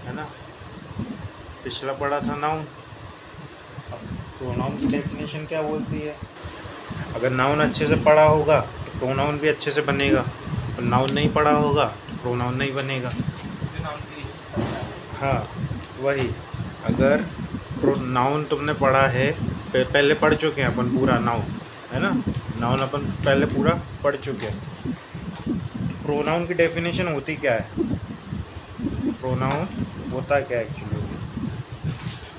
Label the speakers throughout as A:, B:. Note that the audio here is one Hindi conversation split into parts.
A: है ना। पिछला पढ़ा था नाउन। अब प्रोनाउन की डेफिनेशन क्या बोलती है? अगर नाउन अच्छे से पढ़ा होगा तो प्रोनाउन भी अच्छे से बनेगा, और नाउन नहीं पढ़ा होगा तो प्रोनाउन नहीं बनेगा। हाँ वही, अगर नाउन तुमने पढ़ा है, पहले पढ़ चुके हैं अपन पूरा नाउन, है ना। नाउन अपन पहले पूरा पढ़ चुके हैं। प्रोनाउन की डेफिनेशन होती क्या है? प्रोनाउन होता क्या है एक्चुअली?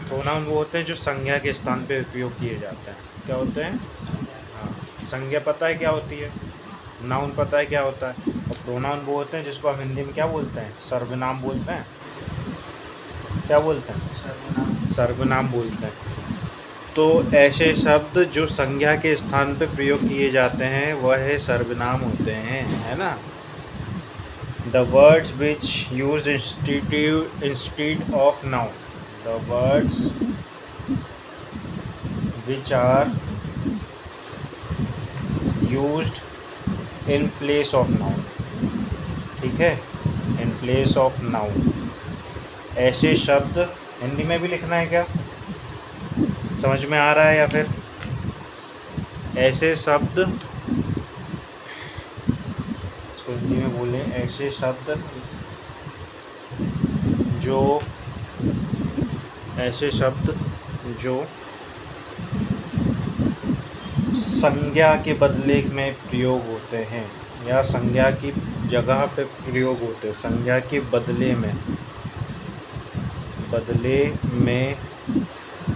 A: प्रोनाउन वो होते हैं जो संज्ञा के स्थान पे उपयोग किए जाते हैं। क्या होते हैं? हाँ, संज्ञा पता है क्या होती है, नाउन पता है क्या होता है, और प्रोनाउन वो होते हैं जिसको हम हिंदी में क्या बोलते हैं? सर्वनाम बोलते हैं। क्या बोलते हैं? सर्वनाम बोलते हैं। तो ऐसे शब्द जो संज्ञा के स्थान पे प्रयोग किए जाते हैं वह सर्वनाम होते हैं, है ना। The words which used instead of noun. The words which are used in place of noun. ठीक है, in place of noun. ऐसे शब्द हिंदी में भी लिखना है क्या? समझ में आ रहा है या फिर? ऐसे शब्द, इसको हिंदी में बोले, ऐसे शब्द जो, ऐसे शब्द जो संज्ञा के बदले में प्रयोग होते हैं या संज्ञा की जगह पे प्रयोग होते हैं, संज्ञा के बदले में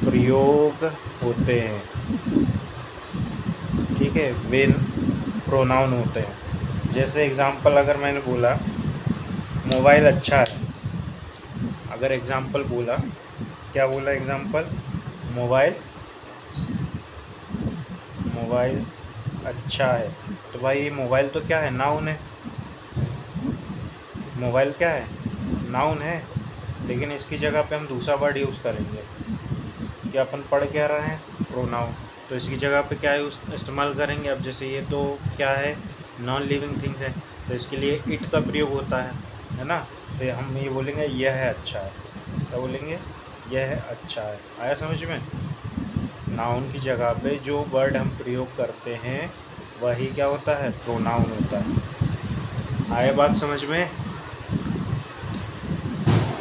A: प्रयोग होते हैं, ठीक है, वे प्रोनाउन होते हैं। जैसे एग्जांपल अगर मैंने बोला मोबाइल अच्छा है, अगर एग्जांपल बोला, क्या बोला एग्जांपल? मोबाइल अच्छा है, तो भाई ये मोबाइल तो क्या है? नाउन है। मोबाइल क्या है? नाउन है, लेकिन इसकी जगह पे हम दूसरा वर्ड यूज़ करेंगे। क्या अपन पढ़ क्या रहे हैं? प्रोनाउन। तो इसकी जगह पे क्या इस्तेमाल करेंगे? अब जैसे ये तो क्या है? नॉन लिविंग थिंग है, तो इसके लिए इट का प्रयोग होता है ना। तो हम ये बोलेंगे यह है अच्छा है। क्या बोलेंगे? यह है अच्छा है। आया समझ में? नाउन की जगह पे जो वर्ड हम प्रयोग करते हैं वही क्या होता है? प्रोनाउन होता है। आया बात समझ में?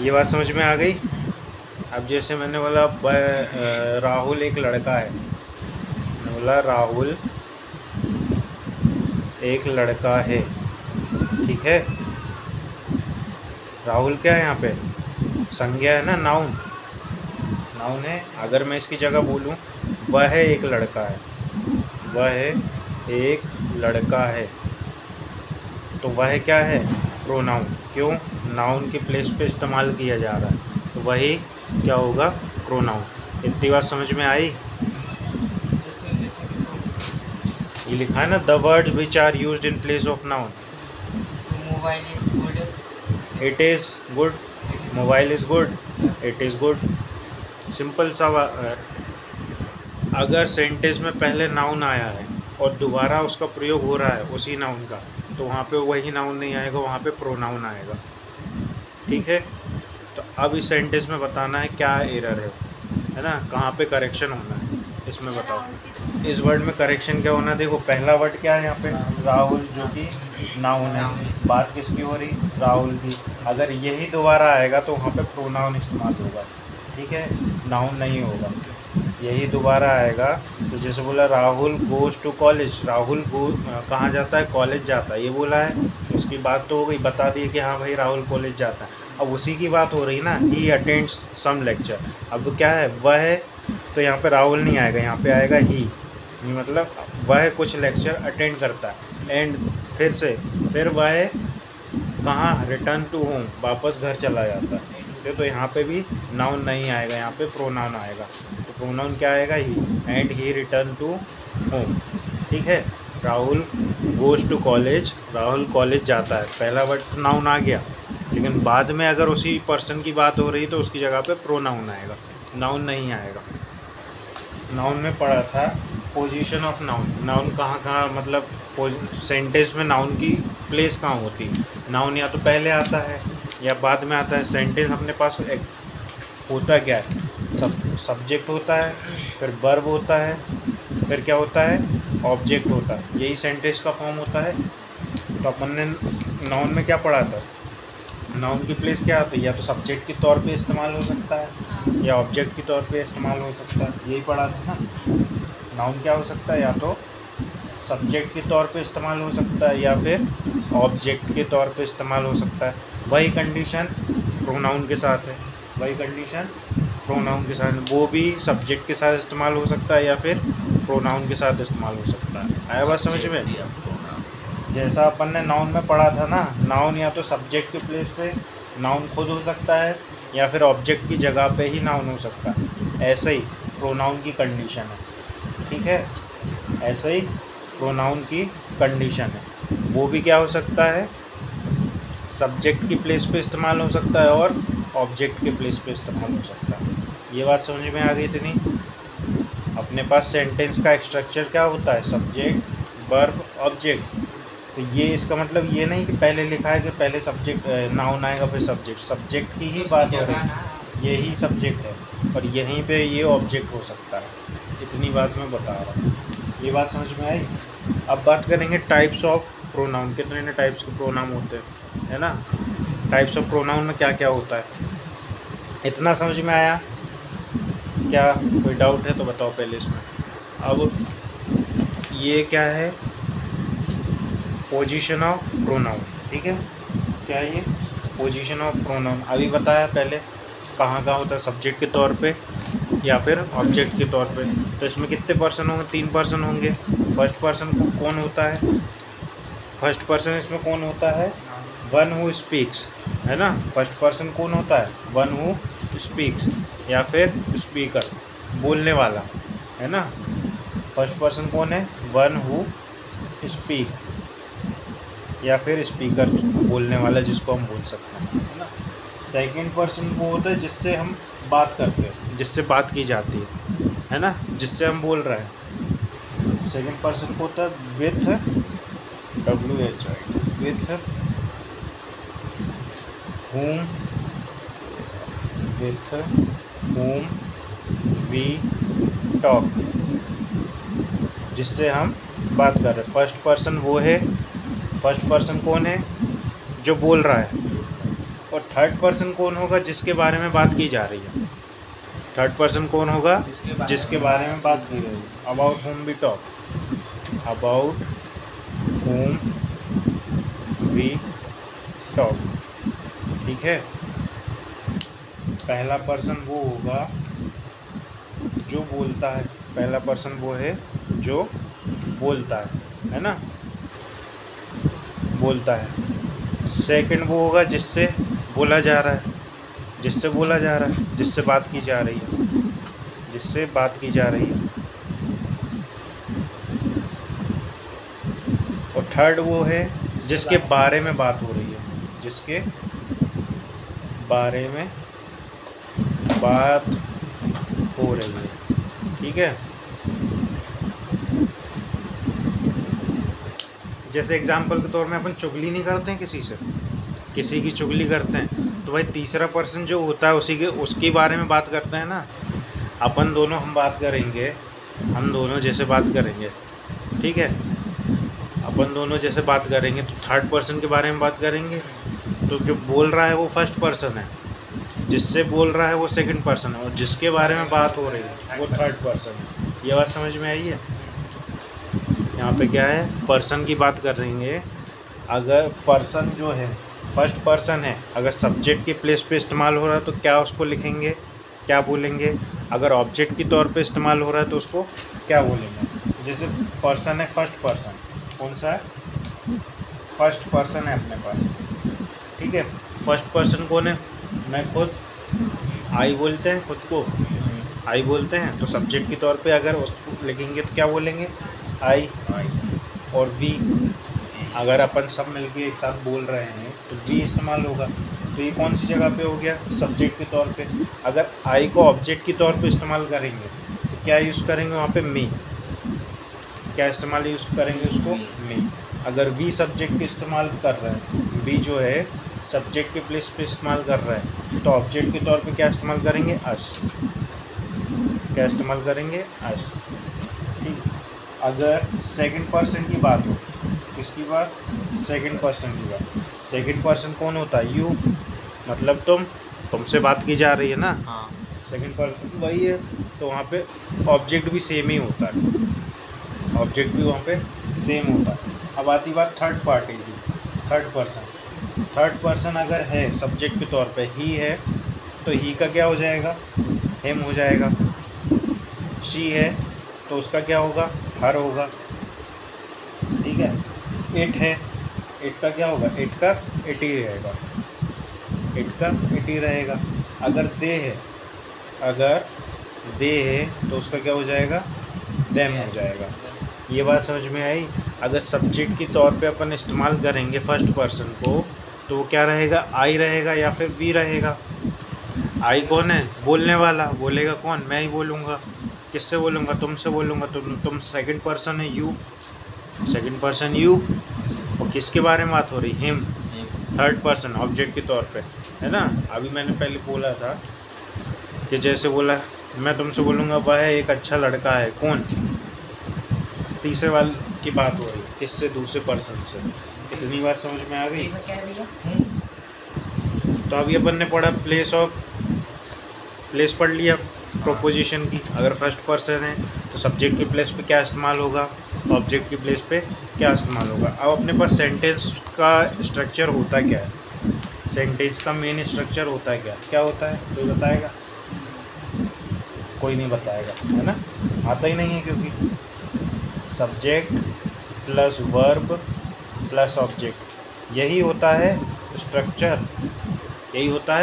A: ये बात समझ में आ गई? अब जैसे मैंने बोला राहुल एक लड़का है, मैंने बोला राहुल एक लड़का है, ठीक है। राहुल क्या है यहाँ पे? संज्ञा है ना, नाउन है। अगर मैं इसकी जगह बोलूँ वह एक लड़का है, वह एक लड़का है, तो वह क्या है? प्रोनाउन। क्यों? नाउन के प्लेस पे इस्तेमाल किया जा रहा है, तो वही क्या होगा? प्रोनाउन। इतनी बात समझ में आई? ये लिखा है ना, the words which are used in place of noun.
B: Mobile is good,
A: it is good, mobile is good, it is good. Simple सा अगर सेंटेंस में पहले नाउन आया है और दोबारा उसका प्रयोग हो रहा है उसी नाउन का, तो वहाँ पे वही नाउन नहीं आएगा, वहाँ पे प्रोनाउन आएगा, ठीक है। तो अब इस सेंटेंस में बताना है क्या एरर है ना, कहाँ पे करेक्शन होना है, इसमें बताओ। इस वर्ड में करेक्शन क्या होना? देखो पहला वर्ड क्या है यहाँ पे? राहुल, जो कि नाउन है। बात किसकी हो रही? राहुल की। अगर यही दोबारा आएगा तो वहाँ पे प्रोनाउन इस्तेमाल होगा, ठीक है, नाउन नहीं होगा। यही दोबारा आएगा तो जैसे बोला Rahul goes to college, Rahul कहाँ जाता है? कॉलेज जाता है, ये बोला है, उसकी बात तो हो गई, बता दिए कि हाँ भाई राहुल कॉलेज जाता है। अब उसी की बात हो रही ना, ही अटेंड्स सम लेक्चर। अब क्या है? वह, तो यहाँ पे राहुल नहीं आएगा, यहाँ पे आएगा ही, मतलब वह कुछ लेक्चर अटेंड करता है। एंड फिर वह कहाँ? रिटर्न टू होम, वापस घर चला जाता है। तो यहाँ पे भी नाउन नहीं आएगा, यहाँ पे प्रोनाउन आएगा। तो प्रोनाउन क्या आएगा? He. And he return to home, ठीक है। Rahul goes to college, Rahul college जाता है, पहला वर्ड नाउन आ गया, लेकिन बाद में अगर उसी पर्सन की बात हो रही तो उसकी जगह पे प्रोनाउन आएगा, नाउन नहीं आएगा। नाउन में पढ़ा था पोजीशन ऑफ नाउन, नाउन कहाँ मतलब सेंटेंस में नाउन की प्लेस कहाँ होती है? नाउन या तो पहले आता है या बाद में आता है। सेंटेंस अपने पास एक होता क्या है, सब्जेक्ट होता है, फिर वर्ब होता है, फिर क्या होता है, ऑब्जेक्ट होता है। यही सेंटेंस का फॉर्म होता है। तो अपन ने नाउन में क्या पढ़ा था, नाउन की प्लेस क्या होती है, या तो सब्जेक्ट के तौर पे इस्तेमाल हो सकता है या ऑब्जेक्ट के तौर पे इस्तेमाल हो सकता है। यही पढ़ा था ना। नाउन क्या हो सकता है, या तो सब्जेक्ट के तौर पे इस्तेमाल हो सकता है या फिर ऑब्जेक्ट के तौर पे इस्तेमाल हो सकता है। वही कंडीशन प्रोनाउन के साथ है, वही कंडीशन प्रोनाउन के साथ, वो भी सब्जेक्ट के साथ इस्तेमाल हो सकता है या फिर प्रोनाउन के साथ इस्तेमाल हो सकता है। आया बात समझ में? जैसा अपन ने नाउन में पढ़ा था ना, नाउन या तो सब्जेक्ट के प्लेस पे नाउन खुद हो सकता है या फिर ऑब्जेक्ट की जगह पे ही नाउन हो सकता है। ऐसे ही प्रोनाउन की कंडीशन है, ठीक है। ऐसे ही प्रोनाउन की कंडीशन है, वो भी क्या हो सकता है, सब्जेक्ट की प्लेस पे इस्तेमाल हो सकता है और ऑब्जेक्ट के प्लेस पे इस्तेमाल हो सकता है। ये बात समझ में आ गई इतनी? अपने पास सेंटेंस का स्ट्रक्चर क्या होता है, सब्जेक्ट वर्ब ऑब्जेक्ट। तो ये इसका मतलब ये नहीं कि पहले लिखा है कि पहले सब्जेक्ट नाउन आएगा फिर सब्जेक्ट। सब्जेक्ट की ही बात हो रही है, यही सब्जेक्ट है और यहीं पे ये ऑब्जेक्ट हो सकता है। इतनी बात मैं बता रहा हूँ। ये बात समझ में आई? अब बात करेंगे टाइप्स ऑफ प्रोनाउन। कितने टाइप्स के प्रोनाउन होते हैं, है ना। टाइप्स ऑफ प्रोनाउन में क्या क्या होता है, इतना समझ में आया? क्या कोई डाउट है तो बताओ पहले इसमें। अब ये क्या है, पोजीशन ऑफ प्रोनाउन, ठीक है। क्या है ये, पोजीशन ऑफ प्रोनाउन। अभी बताया पहले कहाँ कहाँ होता है, सब्जेक्ट के तौर पे या फिर ऑब्जेक्ट के तौर पे। तो इसमें कितने पर्सन होंगे, 3 पर्सन होंगे। फर्स्ट पर्सन कौन होता है, फर्स्ट पर्सन इसमें कौन होता है, वन हु स्पीक्स, है ना। फर्स्ट पर्सन कौन होता है, वन हु स्पीक्स या फिर स्पीकर, बोलने वाला, है ना। फर्स्ट पर्सन कौन है, वन हु स्पीक या फिर स्पीकर, बोलने वाला जिसको हम बोल सकते हैं, है ना। सेकंड पर्सन वो होता है जिससे हम बात करते हैं, जिससे बात की जाती है ना, जिससे हम बोल रहे हैं। सेकंड पर्सन को होता है with WH, with whom, with whom we talk, जिससे हम बात कर रहे हैं। फर्स्ट पर्सन वो है, फर्स्ट पर्सन कौन है, जो बोल रहा है। और थर्ड पर्सन कौन होगा, जिसके बारे में बात की जा रही है। थर्ड पर्सन कौन होगा, जिसके बारे में बात की रही है। About whom we talk, about whom we talk, ठीक है। पहला पर्सन वो होगा जो बोलता है, पहला पर्सन वो है जो बोलता है ना, बोलता है। सेकंड वो होगा जिससे बोला जा रहा है, जिससे बोला जा रहा है, जिससे बात की जा रही है, जिससे बात की जा रही है। और थर्ड वो है जिसके बारे में बात हो रही है, जिसके बारे में बात हो रही है, ठीक है। जैसे एग्जाम्पल के तौर में अपन चुगली नहीं करते हैं किसी से, किसी की चुगली करते हैं, तो भाई तीसरा पर्सन जो होता है उसी के उसके बारे में बात करते हैं ना। अपन दोनों हम बात करेंगे, हम दोनों जैसे बात करेंगे, ठीक है। अपन दोनों जैसे बात करेंगे तो थर्ड पर्सन के बारे में बात करेंगे। तो जो बोल रहा है वो फर्स्ट पर्सन है, जिससे बोल रहा है वो सेकंड पर्सन है, और जिसके बारे में बात हो रही है वो थर्ड पर्सन है। ये बात समझ में आई है? यहाँ पे क्या है, पर्सन की बात कर रही है। अगर पर्सन जो है फर्स्ट पर्सन है, अगर सब्जेक्ट की प्लेस पे इस्तेमाल हो रहा है तो क्या उसको लिखेंगे, क्या बोलेंगे। अगर ऑब्जेक्ट के तौर पे इस्तेमाल हो रहा है तो उसको क्या बोलेंगे। जैसे पर्सन है फर्स्ट पर्सन, कौन सा है, फर्स्ट पर्सन है अपने पास, ठीक है। फर्स्ट पर्सन कौन है, मैं खुद, आई बोलते हैं खुद को, आई बोलते हैं। तो सब्जेक्ट के तौर पे अगर उसको लिखेंगे तो क्या बोलेंगे, आई। और वी, अगर अपन सब मिलके एक साथ बोल रहे हैं तो वी इस्तेमाल होगा। तो ये कौन सी जगह पे हो गया, सब्जेक्ट के तौर पे। अगर आई को ऑब्जेक्ट के तौर पे इस्तेमाल करेंगे तो क्या यूज़ करेंगे वहाँ पे, मी। क्या इस्तेमाल यूज़ करेंगे उसको, मी। अगर वी सब्जेक्ट के इस्तेमाल कर रहे हैं, वी जो है सब्जेक्ट के प्लेस पे इस्तेमाल कर रहा है तो ऑब्जेक्ट के तौर पे क्या इस्तेमाल करेंगे, अस। क्या इस्तेमाल करेंगे, अस। ठीक। अगर सेकंड पर्सन की बात हो, किसकी बात, सेकंड पर्सन की बात। सेकंड पर्सन कौन होता है, यू, मतलब तुमसे बात की जा रही है ना,
B: हाँ।
A: सेकंड पर्सन वही है, तो वहाँ पे ऑब्जेक्ट भी सेम ही होता है, ऑब्जेक्ट भी वहाँ पे सेम होता है। अब आती बात थर्ड पार्टी की, थर्ड पर्सन। थर्ड पर्सन अगर है सब्जेक्ट के तौर पे ही है तो ही का क्या हो जाएगा, हिम हो जाएगा। शी है तो उसका क्या होगा, हर होगा। ठीक है। इट है, इट का क्या होगा, इट का इट ही रहेगा, इट का इट ही रहेगा। अगर दे है, अगर दे है तो उसका क्या हो जाएगा, देम हो जाएगा। ये बात समझ में आई। अगर सब्जेक्ट के तौर पे अपन इस्तेमाल करेंगे फर्स्ट पर्सन को तो वो क्या रहेगा, आई रहेगा या फिर वी रहेगा। आई कौन है, बोलने वाला, बोलेगा कौन, मैं ही बोलूँगा। किससे बोलूँगा, तुमसे बोलूँगा, तुम सेकंड पर्सन है, यू, सेकंड पर्सन यू। और किसके बारे में बात हो रही, हिम, थर्ड पर्सन ऑब्जेक्ट के तौर पे, है ना। अभी मैंने पहले बोला था कि जैसे बोला मैं तुमसे बोलूँगा वह एक अच्छा लड़का है, कौन, तीसरे वाले की बात हो रही, किससे, दूसरे पर्सन से। इतनी बात समझ में आ गई। तो अभी अपन ने पढ़ा प्लेस पढ़ लिया प्रोपोजिशन की। अगर फर्स्ट पर्सन है तो सब्जेक्ट के प्लेस पे क्या इस्तेमाल होगा, ऑब्जेक्ट के प्लेस पे क्या इस्तेमाल होगा। अब अपने पास सेंटेंस का स्ट्रक्चर होता क्या है, सेंटेंस का मेन स्ट्रक्चर होता है क्या होता है, कोई बताएगा, कोई नहीं बताएगा, है ना, आता ही नहीं है, क्योंकि subject plus verb plus object, यही होता है स्ट्रक्चर, यही होता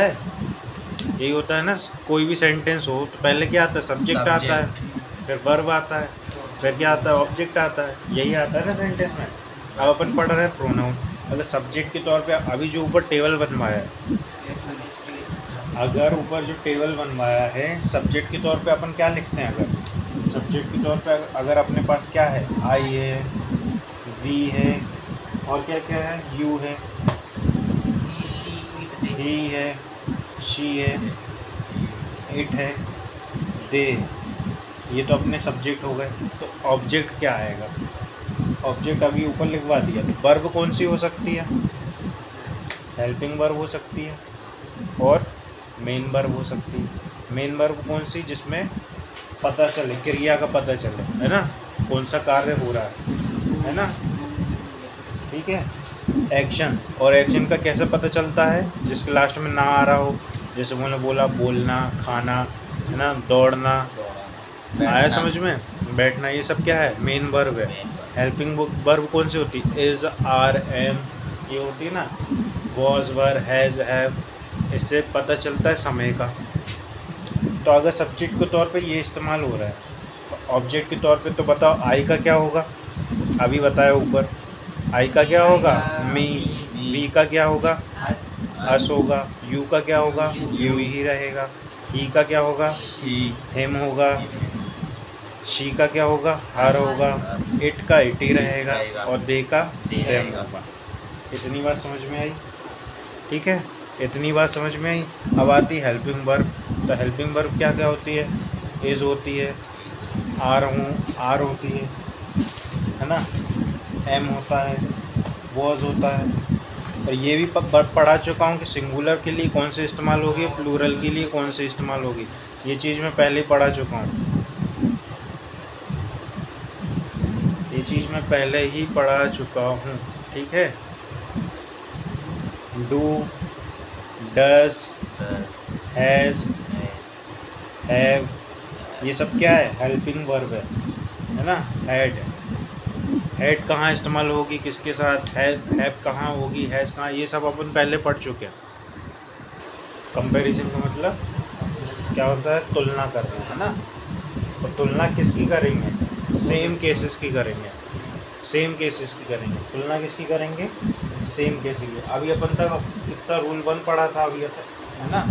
A: है ना। कोई भी सेंटेंस हो तो पहले क्या आता है, सब्जेक्ट आता है, फिर वर्ब आता है, फिर क्या आता है, ऑब्जेक्ट आता है, यही आता है ना सेंटेंस में। अब अपन पढ़ रहे हैं प्रोनाउन। अगर सब्जेक्ट के तौर पे अभी जो ऊपर टेबल बनवाया है, अगर ऊपर जो टेबल बनवाया है सब्जेक्ट के तौर पे अपन क्या लिखते हैं, अगर सब्जेक्ट के तौर पे अगर अपने पास क्या है, आई है, वी है, और क्या क्या है, यू है, ही है, शी है, इट है, दे, ये तो अपने सब्जेक्ट हो गए। तो ऑब्जेक्ट क्या आएगा, ऑब्जेक्ट अभी ऊपर लिखवा दिया। तो वर्ब कौन सी हो सकती है, हेल्पिंग वर्ब हो सकती है, और मेन वर्ब हो सकती है। मेन वर्ब कौन सी, जिसमें पता चले, क्रिया का पता चले, है ना, कौन सा कार्य हो रहा है ना। ठीक है। एक्शन, और एक्शन का कैसे पता चलता है, जिसके लास्ट में ना आ रहा हो, जैसे मैंने बोला बोलना, खाना, है ना, दौड़ना, आया समझ में, बैठना, ये सब क्या है, मेन वर्ब है। हेल्पिंग वर्ब कौन सी होती है, इज़, आर, एम, ये होती है ना, वॉज, वर, हैज़, हैव, इससे पता चलता है समय का। तो अगर सब्जेक्ट के तौर पे ये इस्तेमाल हो रहा है, ऑब्जेक्ट के तौर पे तो बताओ आई का क्या होगा, अभी बताया ऊपर, आई का क्या होगा, मी, वी का क्या होगा, अस होगा, यू का क्या होगा, यू ही रहेगा, ही का क्या होगा, हिम होगा, शी का क्या होगा, हर होगा, इट का इट ही रहेगा, और दे का देम होगा। इतनी बात समझ में आई, ठीक है, इतनी बात समझ में आई। अब आती हेल्पिंग वर्ब। तो हेल्पिंग वर्ब क्या क्या होती है, इज़ होती है, आर होती है ना, एम होता है, वॉज होता है। और ये भी पढ़ा चुका हूँ कि सिंगुलर के लिए कौन से इस्तेमाल होगी, प्लूरल के लिए कौन से इस्तेमाल होगी, ये चीज़ मैं पहले ही पढ़ा चुका हूँ, ये चीज़ मैं पहले ही पढ़ा चुका हूँ। ठीक है। डू, डज, हैज़, हैव, ये सब क्या है, हेल्पिंग वर्ब है ना। हेड कहाँ इस्तेमाल होगी, किसके साथ, हैव कहाँ होगी, हैज़ कहाँ, ये सब अपन पहले पढ़ चुके हैं। कंपैरिजन का मतलब क्या होता है, तुलना करना, है ना। तो तुलना किसकी करेंगे, सेम केसेस की करेंगे, सेम केसेस की करेंगे, तुलना किसकी करेंगे, सेम केसेस की। अभी अपन तक कितना रूल 1 पढ़ा था अभी तक, है ना,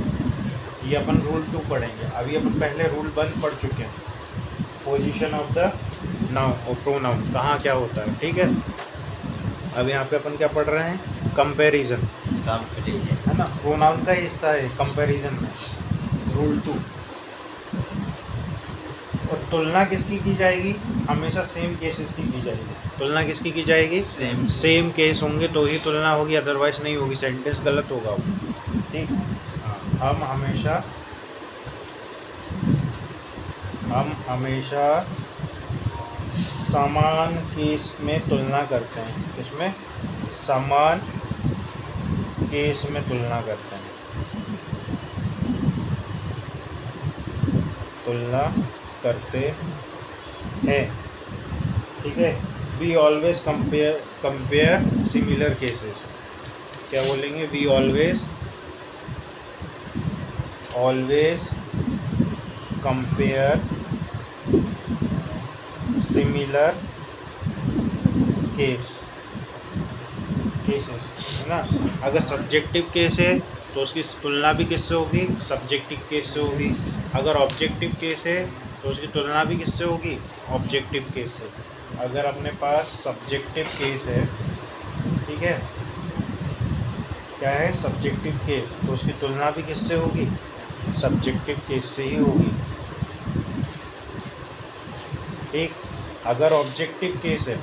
A: ये अपन रूल 2 पढ़ेंगे। अभी अपन पहले रूल 1 पढ़ चुके हैं, पोजीशन ऑफ द नाउन और प्रोनाउन, कहाँ क्या होता है। ठीक है। अब यहाँ पे अपन क्या पढ़ रहे हैं, कंपैरिजन। है ना, प्रोनाउन का हिस्सा है कंपैरिजन में, रूल 2। और तुलना किसकी की जाएगी? हमेशा सेम केसेस की जाएगी। तुलना किसकी की जाएगी? सेम केस होंगे तो ही तुलना होगी, अदरवाइज नहीं होगी, सेंटेंस गलत होगा वो। ठीक, हम हमेशा समान केस में तुलना करते हैं। किसमें? समान केस में तुलना करते हैं, तुलना करते हैं। ठीक है, we always compare similar cases. क्या बोलेंगे? We always compare similar cases, है ना। अगर सब्जेक्टिव केस है तो उसकी तुलना भी किससे होगी? सब्जेक्टिव केस से होगी। अगर ऑब्जेक्टिव केस है तो उसकी तुलना भी किससे होगी? ऑब्जेक्टिव केस से। अगर अपने पास सब्जेक्टिव केस है, ठीक है, क्या है? सब्जेक्टिव केस, तो उसकी तुलना भी किससे होगी? सब्जेक्टिव केस से ही होगी। ठीक, अगर ऑब्जेक्टिव केस है,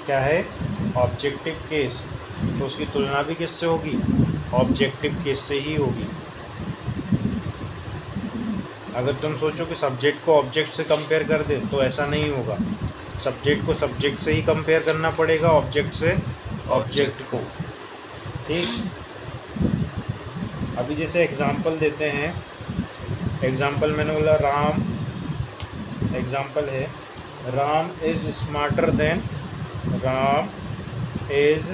A: क्या है? ऑब्जेक्टिव केस, तो उसकी तुलना भी किससे होगी? ऑब्जेक्टिव केस से ही होगी। अगर तुम सोचो कि सब्जेक्ट को ऑब्जेक्ट से कंपेयर कर दे तो ऐसा नहीं होगा। सब्जेक्ट को सब्जेक्ट से ही कंपेयर करना पड़ेगा, ऑब्जेक्ट से ऑब्जेक्ट को। ठीक, अभी जैसे एग्जांपल देते हैं। एग्जांपल मैंने बोला राम, एग्जांपल है Ram is smarter than, Ram is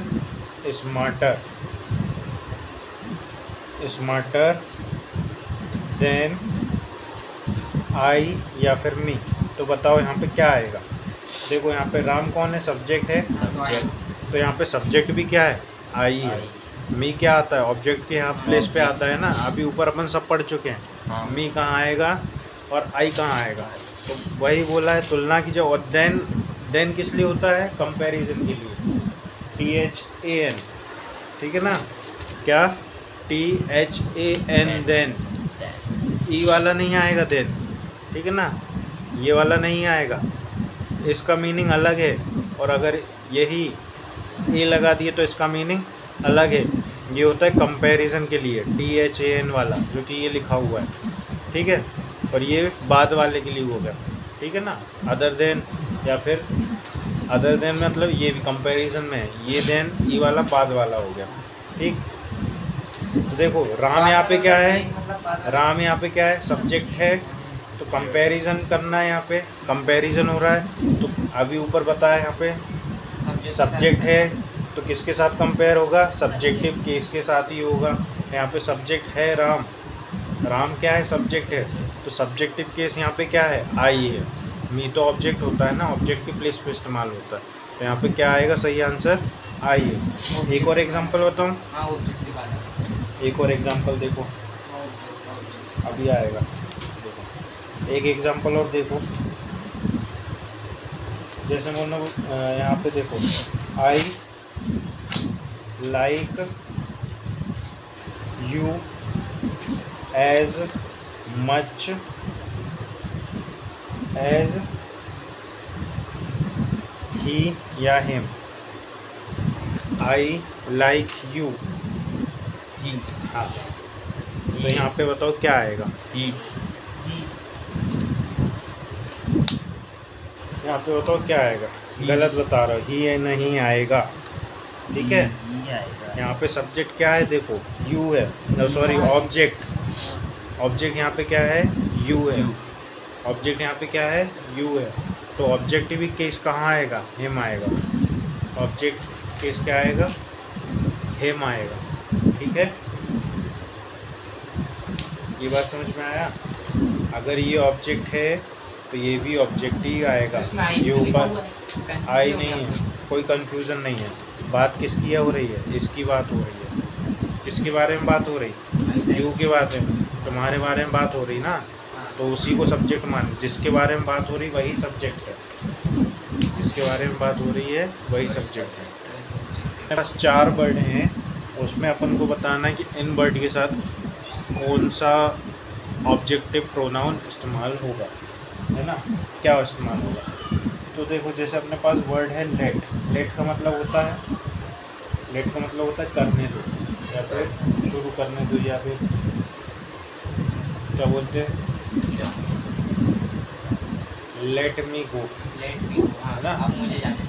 A: smarter than I या फिर मी। तो बताओ यहाँ पे क्या आएगा? देखो यहाँ पे राम कौन है? सब्जेक्ट है। तो यहाँ पे सब्जेक्ट भी क्या है? आई है। मी क्या आता है? ऑब्जेक्ट के यहाँ प्लेस पे आता है ना। अभी ऊपर अपन सब पढ़ चुके हैं। मी कहाँ आएगा और आई कहाँ आएगा? तो वही बोला है तुलना की। जो और देन किस लिए होता है? कंपैरिजन के लिए। THAN, ठीक है ना। क्या? THAN, then. ई वाला नहीं आएगा देन, ठीक है ना, ये वाला नहीं आएगा। इसका मीनिंग अलग है। और अगर यही ए लगा दिए तो इसका मीनिंग अलग है। ये होता है कंपैरिजन के लिए, THAN वाला, जो कि ये लिखा हुआ है। ठीक है, और ये बाद वाले के लिए होगा। ठीक है ना। अदर देन, या फिर अदर देन मतलब ये भी कंपैरिजन में है। ये देन, ये वाला बाद वाला हो गया। ठीक, तो देखो राम यहाँ पे क्या है? राम यहाँ पे क्या है? सब्जेक्ट है। तो कंपैरिजन करना है, यहाँ पे कंपैरिजन हो रहा है। तो अभी ऊपर बताया यहाँ पे सब्जेक्ट है, तो किसके साथ कंपेयर होगा? सब्जेक्टिव केस के साथ ही होगा। यहाँ पे सब्जेक्ट है राम, राम क्या है? सब्जेक्ट है। तो सब्जेक्टिव केस यहाँ पे क्या है? आई है। मी तो ऑब्जेक्ट होता है ना, ऑब्जेक्ट की प्लेस पे इस्तेमाल होता है। तो यहाँ पे क्या आएगा? सही आंसर आई है। एक और एग्जांपल बताऊँ? एक और एग्जांपल देखो, अभी आएगा। देखो एक एग्जांपल और देखो। जैसे बोलना यहाँ पे देखो, I like you as much as he या हिम। आई लाइक यू, हाँ। तो यहाँ पे बताओ क्या आएगा? यहाँ पे बताओ क्या आएगा? गलत बता रहा हूँ, ही नहीं आएगा। ठीक है, यहाँ पे सब्जेक्ट क्या है? देखो यू है, सॉरी ऑब्जेक्ट। ऑब्जेक्ट यहाँ पे क्या है? यू है। ऑब्जेक्ट यहाँ पे क्या है? यू है। तो ऑब्जेक्टिव केस कहाँ आएगा? हिम आएगा। ऑब्जेक्ट केस क्या आएगा? हिम आएगा। ठीक है, ये बात समझ में आया? अगर ये ऑब्जेक्ट है तो ये भी ऑब्जेक्ट ही आएगा। ये ऊपर आई नहीं है, कोई कंफ्यूजन नहीं है। बात किसकी हो रही है? इसकी बात हो रही है। किसके बारे में बात हो रही? यू के बारे में, तुम्हारे बारे में बात हो रही ना। तो उसी को सब्जेक्ट मान, जिसके बारे में बात हो रही वही सब्जेक्ट है। जिसके बारे में बात हो रही है वही सब्जेक्ट है। मेरे पास 4 वर्ड हैं, वो उसमें अपन को बताना है कि इन वर्ड के साथ कौन सा ऑब्जेक्टिव प्रोनाउन इस्तेमाल होगा, है ना, क्या इस्तेमाल होगा। तो देखो जैसे अपने पास वर्ड है लेट। लेट का मतलब होता है, लेट का मतलब होता है करने दो, या फिर शुरू करने दो, या फिर क्या बोलते हैं, लेट मी गो,
B: लेट मी, हाँ
A: ना?
B: अब मुझे जाने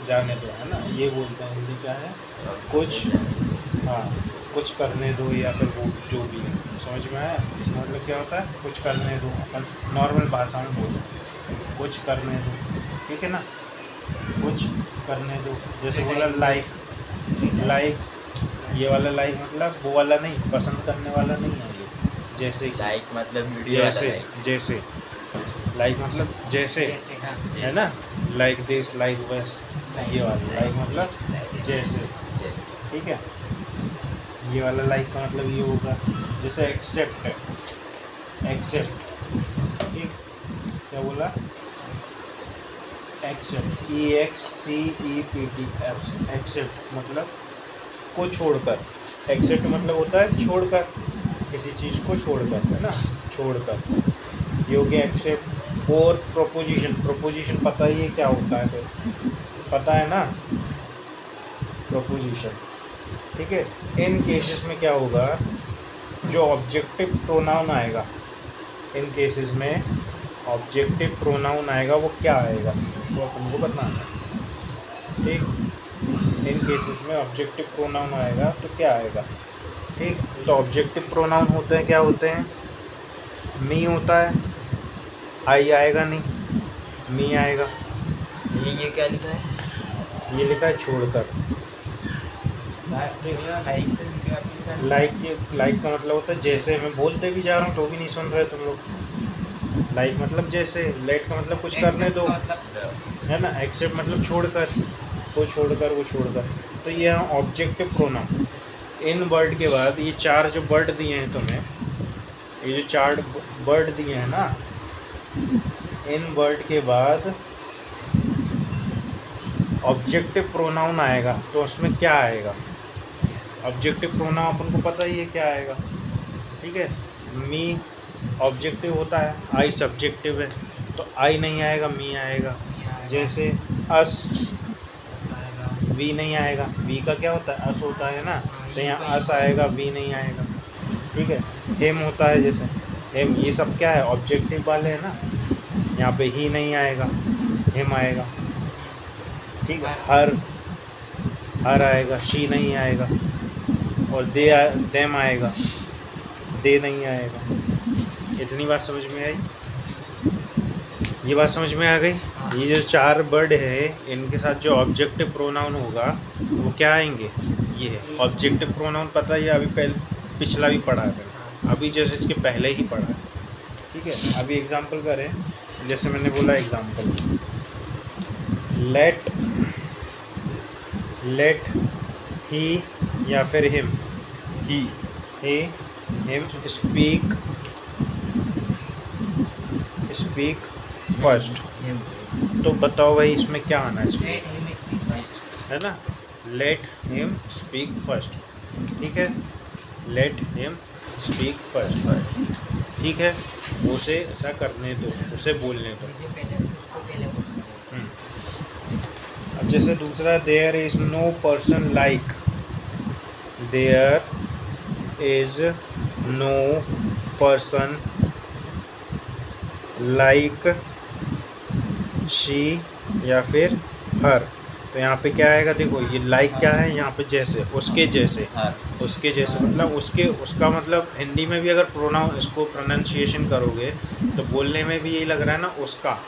A: जाने दो, है ना, ये बोलते हैं। हिंदी क्या है, कुछ, हाँ, कुछ करने दो, या फिर वो जो भी है, समझ में आया। इसका मतलब क्या होता है, कुछ करने दो, अपन नॉर्मल भाषा में बोलो, कुछ करने दो, ठीक है ना, कुछ करने दो। जैसे बोला लाइक, लाइक, ये वाला लाइक मतलब वो वाला नहीं, पसंद करने वाला नहीं है ये। जैसे
C: लाइक मतलब वीडियो
A: जैसे
C: वाला like।
A: जैसे लाइक मतलब जैसे,
B: जैसे, हाँ
A: है ना, लाइक दिस, लाइक वैस, ये वाला लाइक मतलब जैसे,
C: जैसे
A: ठीक है। ये वाला लाइक का मतलब ये होगा। जैसे एक्सेप्ट है, एक्सेप्ट, ठीक, क्या बोला, एक्सेप्ट, EXCEPT, एक्सेप्ट मतलब को छोड़कर। एक्सेप्ट मतलब होता है छोड़कर, किसी चीज़ को छोड़कर, है ना, छोड़कर, ये हो गया एक्सेप्ट। और प्रोपोजिशन, प्रोपोजिशन पता ही है क्या होता है, फिर पता है ना, प्रोपोजिशन, ठीक है। इन केसेस में क्या होगा, जो ऑब्जेक्टिव प्रोनाउन आएगा, इन केसेस में ऑब्जेक्टिव प्रोनाउन आएगा, वो क्या आएगा वो अपन को बताना है, ठीक। इन केसेस में ऑब्जेक्टिव प्रोनाउन आएगा तो क्या आएगा, ठीक। तो ऑब्जेक्टिव प्रोनाउन होते हैं, क्या होते हैं, मी होता है, आई आएगा नहीं, मी आएगा।
C: ये क्या लिखा है,
A: ये लिखा है छोड़कर। लाइक का मतलब होता है जैसे, मैं बोलते भी जा रहा हूँ तो भी नहीं सुन रहे तुम लोग। लाइक मतलब जैसे, लेट का मतलब कुछ करने दो, है ना, एक्सेप्ट मतलब छोड़कर, वो छोड़कर, वो छोड़कर। तो ये है ऑब्जेक्टिव प्रोनाउन। इन वर्ड के बाद ये चार जो वर्ड दिए हैं तुम्हें, ये जो चार वर्ड दिए हैं ना, इन वर्ड के बाद ऑब्जेक्टिव प्रोनाउन आएगा, तो उसमें क्या आएगा, ऑब्जेक्टिव प्रोनाउन अपन को पता ही है क्या आएगा, ठीक है। मी ऑब्जेक्टिव होता है, आई सब्जेक्टिव है, तो आई नहीं आएगा, मी आएगा। जैसे अस, वी नहीं आएगा, वी का क्या होता है, अस होता है ना, तो यहाँ अस आएगा, वी नहीं आएगा, ठीक है। हेम होता है, जैसे हेम, ये सब क्या है, ऑब्जेक्टिव वाले हैं ना, यहाँ पे ही नहीं आएगा, हेम आएगा, ठीक है। हर आएगा, शी नहीं आएगा, और देम आएगा, दे नहीं आएगा। इतनी बात समझ में आई, ये बात समझ में आ गई। ये जो चार वर्ड है, इनके साथ जो ऑब्जेक्टिव प्रोनाउन होगा वो क्या आएंगे, ये है ऑब्जेक्टिव प्रोनाउन। पता ही अभी पहले पिछला भी पढ़ा है, अभी जैसे इसके पहले ही पढ़ा है, ठीक है। अभी एग्जांपल करें, जैसे मैंने बोला एग्जांपल, लेट ही या फिर हिम,
C: ही
A: हिम स्पीक फर्स्ट। तो बताओ भाई इसमें क्या आना चाहिए, है ना, लेट हिम स्पीक फर्स्ट, ठीक है, लेट हिम स्पीक फर्स्ट, ठीक है। उसे ऐसा करने दो, उसे बोलने दो। अब जैसे दूसरा, there is no person like, there is no person like she या फिर हर। तो यहाँ पे क्या आएगा, देखो ये लाइक क्या है, यहाँ पे जैसे, उसके जैसे, उसके जैसे मतलब उसके, उसका मतलब हिंदी में भी अगर प्रोनाउन इसको प्रोनाउंसिएशन करोगे तो बोलने में भी यही लग रहा है ना, उसका,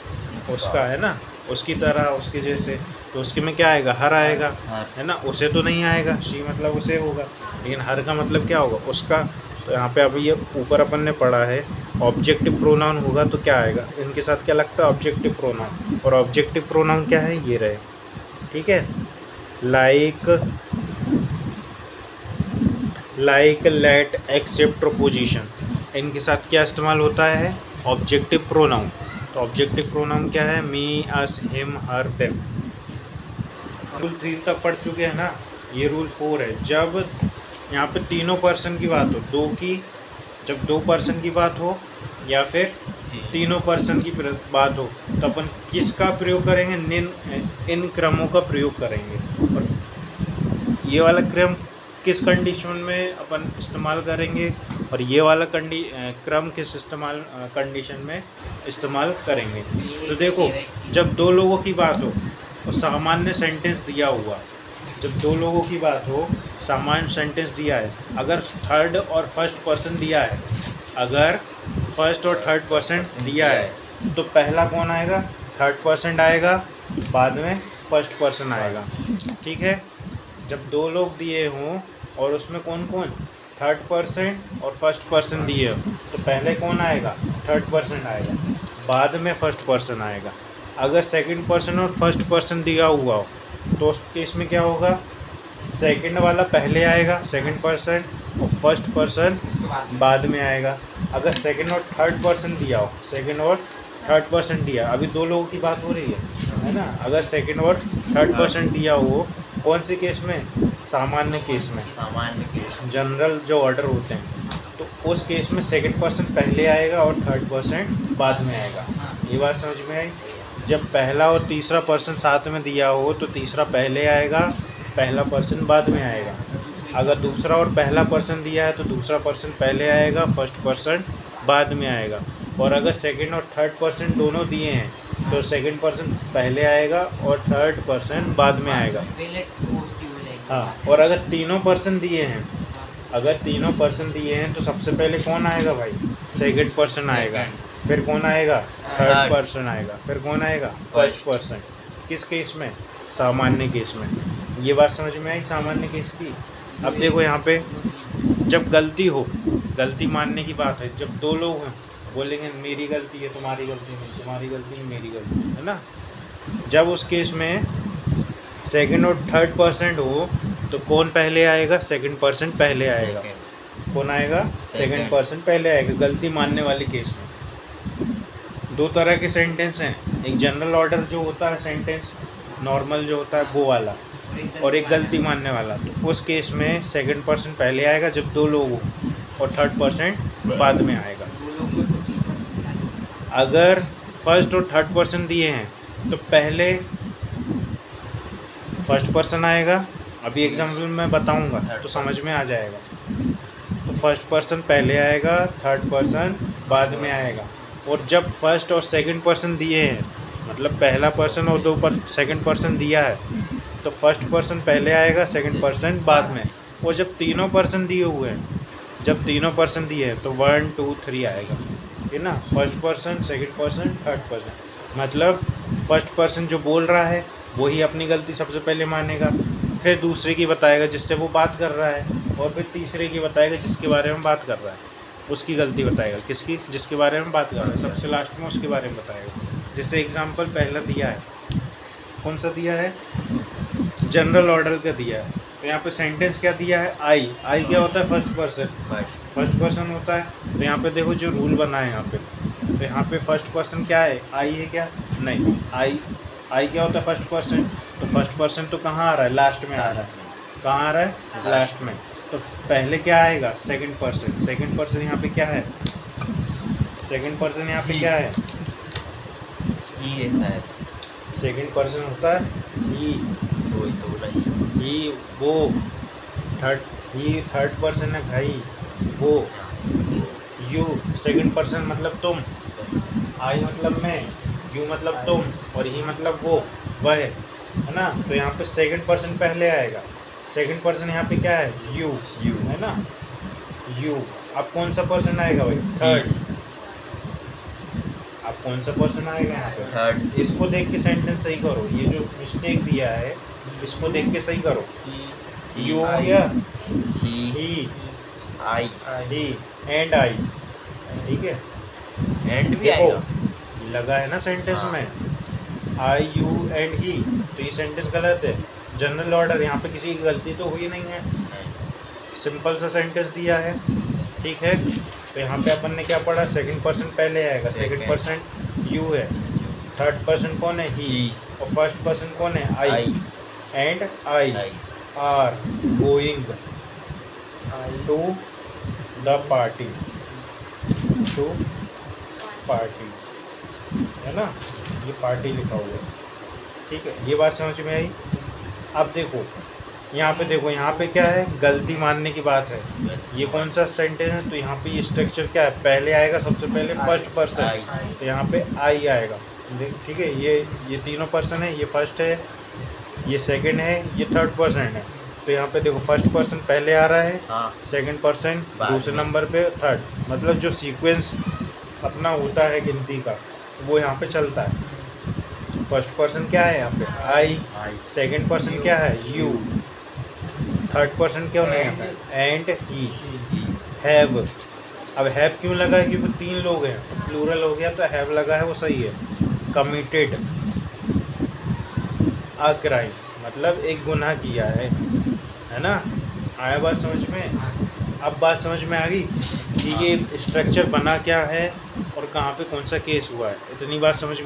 A: उसका है ना, उसकी तरह, उसके जैसे। तो उसके में क्या आएगा, हर आएगा, है ना। उसे तो नहीं आएगा, शी मतलब उसे होगा, लेकिन हर का मतलब क्या होगा, उसका। तो यहाँ पे अभी ये ऊपर अपन ने पढ़ा है ऑब्जेक्टिव प्रोनाउन होगा तो क्या आएगा, इनके साथ क्या लगता है, ऑब्जेक्टिव प्रोनाउन। और ऑब्जेक्टिव प्रोनाउन क्या है, ये रहे, ठीक है। लाइक, लेट, एक्सेप्ट, प्रोपोजिशन, इनके साथ क्या इस्तेमाल होता है, ऑब्जेक्टिव प्रोनाउन। तो ऑब्जेक्टिव प्रोनाउन क्या है, मी, अस, हिम, हर, देम। रूल 3 तक पढ़ चुके हैं ना, ये रूल 4 है। जब यहाँ पे तीनों पर्सन की बात हो, दो की, जब दो पर्सन की बात हो या फिर तीनों पर्सन की बात हो, तो अपन किसका प्रयोग करेंगे? इन क्रमों का प्रयोग करेंगे। और ये वाला क्रम किस कंडीशन में अपन इस्तेमाल करेंगे और ये वाला क्रम किस कंडीशन में इस्तेमाल करेंगे। तो देखो, जब दो लोगों की बात हो और सामान्य सेंटेंस दिया हुआ, जब दो लोगों की बात हो, सामान्य सेंटेंस दिया है, अगर थर्ड और फर्स्ट पर्सन दिया है, अगर फर्स्ट और थर्ड पर्सन दिया है, तो पहला कौन आएगा? थर्ड पर्सन आएगा, बाद में फर्स्ट पर्सन आएगा। ठीक है। जब दो लोग दिए हों और उसमें कौन कौन? थर्ड पर्सन और फर्स्ट पर्सन दिए हो, तो पहले कौन आएगा? थर्ड पर्सन आएगा, बाद में फर्स्ट पर्सन आएगा। अगर सेकंड पर्सन और फर्स्ट पर्सन दिया हुआ हो, तो उस केस में क्या होगा? सेकंड वाला पहले आएगा, सेकंड पर्सन, और फर्स्ट पर्सन बाद में आएगा। अगर सेकंड और थर्ड पर्सन दिया हो, सेकंड और थर्ड पर्सन दिया, अभी दो लोगों की बात हो रही है ना। अगर सेकंड और थर्ड पर्सन दिया हो, कौन से केस में? सामान्य केस में,
C: सामान्य केस,
A: जनरल जो ऑर्डर होते हैं, तो उस केस में सेकंड पर्सन पहले आएगा और थर्ड पर्सन बाद में आएगा। ये बात समझ में आई? जब पहला और तीसरा पर्सन साथ में दिया हो, तो तीसरा पहले आएगा, पहला पर्सन बाद में आएगा। अगर दूसरा और पहला पर्सन दिया है, तो दूसरा पर्सन पहले आएगा, फर्स्ट पर्सन बाद में आएगा। और अगर सेकंड और थर्ड पर्सन दोनों दिए हैं, तो सेकंड पर्सन पहले आएगा और थर्ड पर्सन बाद में आएगा। हाँ, और अगर तीनों पर्सन दिए हैं, अगर तीनों पर्सन दिए हैं, तो सबसे पहले कौन आएगा भाई? सेकंड पर्सन आएगा, फिर कौन आएगा? थर्ड पर्सन आएगा, फिर कौन आएगा? First person. किस केस में? सामान्य केस में। ये बात समझ में आई सामान्य केस की? अब देखो यहाँ पे, जब गलती हो, गलती मानने की बात है, जब दो लोग हैं, बोलेंगे मेरी गलती है, तुम्हारी गलती नहीं, तुम्हारी गलती नहीं, मेरी गलती है ना। जब उस केस में सेकंड और थर्ड पर्सन हो, तो कौन पहले आएगा? सेकंड पर्सन पहले आएगा। कौन आएगा? सेकंड पर्सन पहले आएगा, गलती मानने वाले केस में। दो तरह के सेंटेंस हैं, एक जनरल ऑर्डर जो होता है सेंटेंस, नॉर्मल जो होता है वो वाला, और एक गलती मानने वाला। तो उस केस में सेकंड पर्सन पहले आएगा जब दो लोग हो, और थर्ड पर्सन बाद में आएगा। अगर फर्स्ट और थर्ड पर्सन दिए हैं, तो पहले फर्स्ट पर्सन आएगा। अभी एग्जाम्पल मैं बताऊंगा तो समझ में आ जाएगा। तो फर्स्ट पर्सन पहले आएगा, थर्ड पर्सन बाद में आएगा। और जब फर्स्ट और सेकंड पर्सन दिए हैं, मतलब पहला पर्सन और सेकंड पर्सन दिया है, तो फर्स्ट पर्सन पहले आएगा, सेकंड पर्सन बाद में। और जब तीनों पर्सन दिए हुए हैं, जब तीनों पर्सन दिए हैं, तो 1 2 3 आएगा, है ना। First person, second person, third person. मतलब फर्स्ट पर्सन जो बोल रहा है वही अपनी गलती सबसे पहले मानेगा, फिर दूसरे की बताएगा जिससे वो बात कर रहा है, और फिर तीसरे की बताएगा जिसके बारे में बात कर रहा है, उसकी गलती बताएगा। किसकी? जिसके बारे में बात कर रहा है, सबसे लास्ट में उसके बारे में बताएगा। जैसे एग्जाम्पल पहला दिया है, कौन सा दिया है? जनरल ऑर्डर का दिया है। तो यहाँ पे सेंटेंस क्या दिया है? आई। आई क्या होता है? फर्स्ट पर्सन, फर्स्ट पर्सन होता है। तो यहाँ पे देखो जो रूल बना है यहाँ पे, तो यहाँ पे फर्स्ट पर्सन क्या है? आई है क्या? नहीं, आई क्या होता है? First person. तो फर्स्ट पर्सन तो कहाँ आ रहा है? लास्ट में आ रहा है। कहाँ आ रहा है? लास्ट में। तो पहले क्या आएगा? Second person. सेकंड पर्सन यहाँ पे क्या है? सेकंड पर्सन यहाँ पे क्या है?
C: ही है शायद।
A: सेकंड पर्सन होता है ही,
C: वही तो बोला
A: ही वो। थर्ड पर्सन है भाई, वो। यू सेकंड पर्सन मतलब तुम, आई मतलब मैं, यू मतलब तुम, और ही मतलब वो, वह, है ना। तो यहाँ पे सेकंड पर्सन पहले आएगा। सेकंड पर्सन यहाँ पे क्या है? यू, है ना, यू। अब कौन सा पर्सन आएगा भाई? थर्ड। अब कौन सा पर्सन आएगा यहाँ पे?
C: थर्ड।
A: इसको देख के सेंटेंस सही करो, ये जो मिस्टेक दिया है इसको देख के सही करो। यू हो गया, ही,
C: आई,
A: ही एंड आई, ठीक है।
C: एंड भी आएगा,
A: लगा है ना सेंटेंस में, आई, यू एंड ही। तो ये सेंटेंस गलत है। जनरल ऑर्डर, यहाँ पे किसी की गलती तो हुई नहीं है, सिंपल सा सेंटेंस दिया है, ठीक है। तो यहाँ पे अपन ने क्या पढ़ा? सेकंड पर्सन पहले आएगा, सेकंड पर्सन यू है, थर्ड पर्सन कौन है? ही, और फर्स्ट पर्सन कौन है? I. And I are going to the party, to party, है ना, ये पार्टी लिखा हुआ है, ठीक है। ये बात समझ में आई। अब देखो यहाँ पे, देखो यहाँ पे क्या है, गलती मानने की बात है। ये कौन सा सेंटेंस है, तो यहाँ पे ये स्ट्रक्चर क्या है, पहले आएगा सबसे पहले फर्स्ट पर्सन, तो यहाँ पे आई आएगा, ठीक है। ये तीनों पर्सन है, ये फर्स्ट है, ये सेकंड है, ये थर्ड पर्सन है। तो यहाँ पे देखो फर्स्ट पर्सन पहले आ रहा है, सेकंड पर्सन दूसरे नंबर पे, थर्ड, मतलब जो सीक्वेंस अपना होता है गिनती का वो यहाँ पे चलता है। फर्स्ट पर्सन क्या है यहाँ पे, आई, सेकंड पर्सन क्या है, यू, थर्ड पर्सन क्या होना है यहाँ पे, एंड, ही, हैव। अब हैव क्यों लगा है, क्योंकि 3 लोग हैं, प्लूरल हो गया तो हैव लगा है, वो सही है। कमिटेड अ क्राइम, मतलब एक गुनाह किया है ना। आया बात समझ में। अब बात समझ में आ गई कि ये स्ट्रक्चर बना क्या है और कहाँ पे कौन सा केस हुआ है, इतनी बात समझ में।